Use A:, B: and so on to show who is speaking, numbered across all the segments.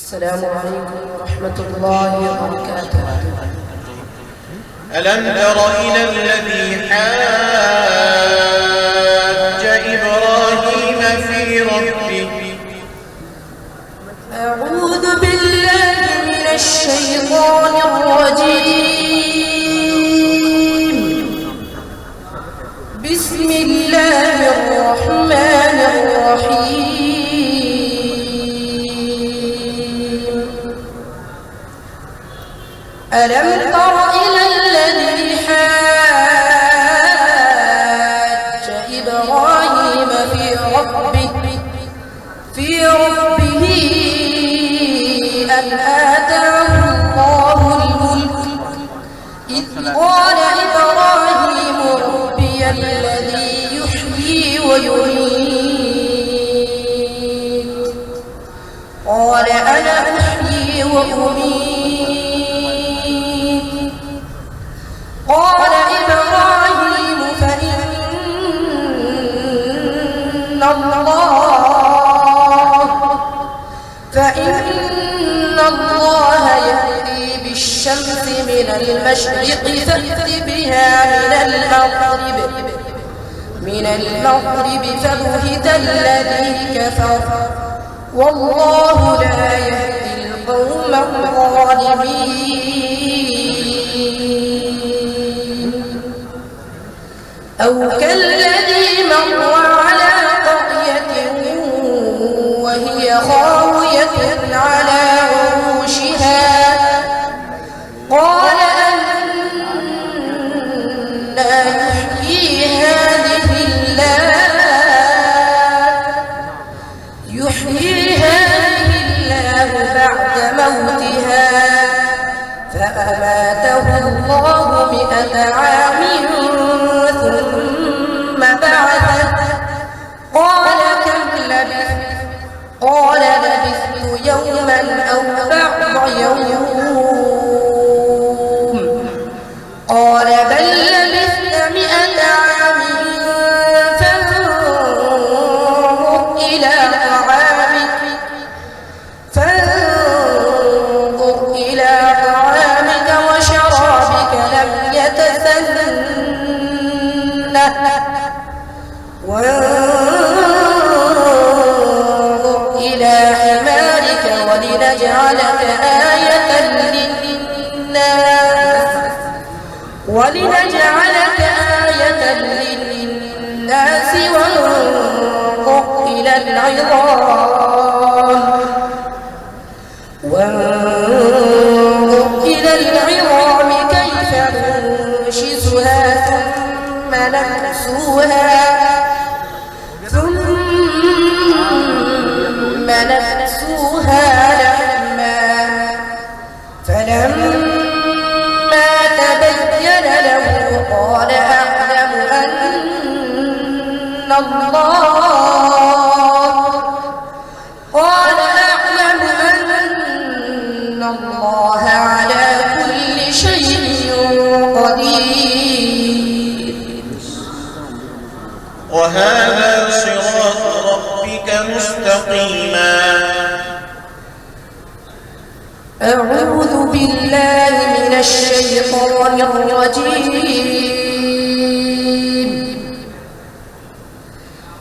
A: السلام عليكم ورحمة الله وبركاته.
B: ألم تر إلى الذي حاج إبراهيم في ربه
A: أعوذ بالله من الشيطان الرجيم. بسم الله الرحمن الرحيم. ألم تر إلى الذي حاج إبراهيم في ربه أن آتاه الله الملك إذ قال إبراهيم ربي الذي يحيي ويميت قال أنا أحيي وأميت قال إبراهيم فإن الله يأتي بالشمس من المشرق فأت بها من المغرب فبهت الذي كفر والله لا يهدي القوم الظالمين. أو كالذي مر على قرية وهي خاوية على عروشها قال أنى يحيي هذه الله بعد موتها فأماته الله 100 عام ثم بعثه قال كم لبثت قال لبثت يوما أو بعض يوم قال بل لبثت 100 عام فانظر إلى طعامك وشرابك لم يتسنه وانظر إلى حمارك ولنجعلك آية للناس وانظر إلى العظام كيف ننشزها ثم نكسوها لحما فلما تبين له قال أعلم أن الله على كل شيء قدير.
B: وهذا صراط ربك مستقيما.
A: أعوذ بالله من الشيطان الرجيم.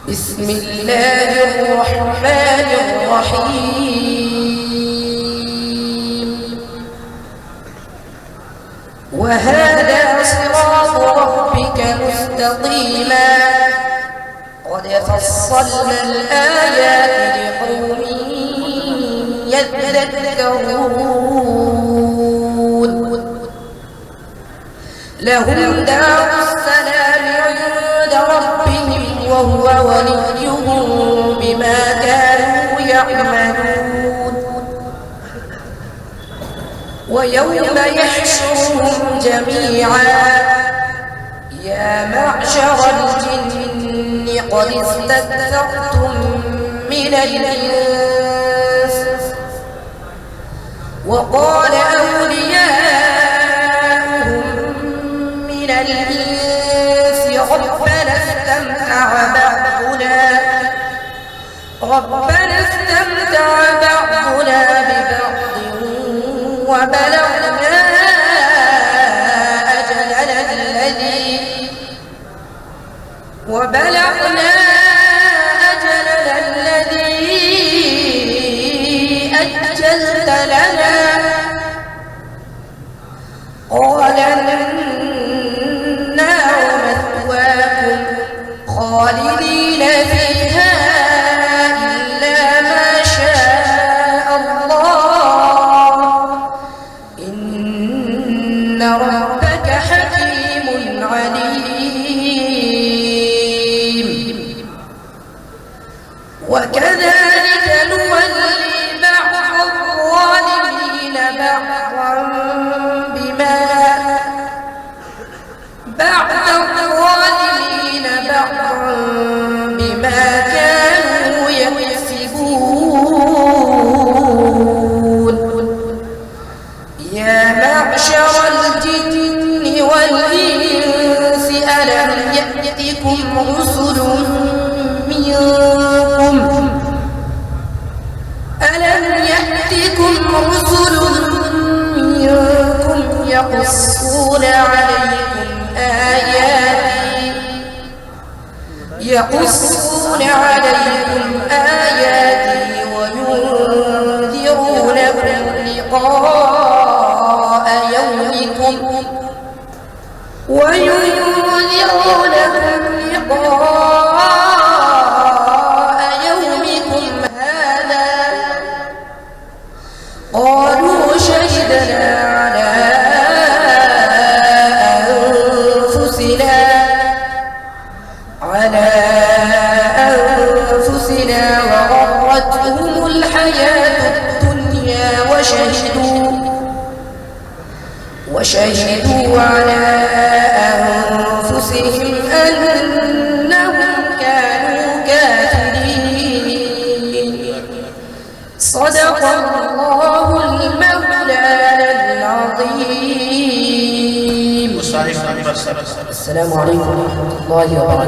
A: بسم الله الرحمن الرحيم. وهذا صراط ربك مستقيما قد فصلنا الآيات لقوم يذكرون. لهم دار السلام عند ربهم وهو وليهم بما كانوا يعملون. ويوم يحشرهم جميعا يا معشر الجن قد استكثرتم من الإنس وقال أولياؤهم من الإنس ربنا استمتع بعضنا ببعض يأتكم رسل منكم يقصون عليكم آياتي وينذرونكم لقاء يومكم هذا قالوا شهدنا على أنفسنا وغرتهم الحياة الدنيا وشهدوا على أنفسهم أنهم كانوا كافرين. صدق الله المولانا العظيم. السلام عليكم ورحمة الله وبركاته.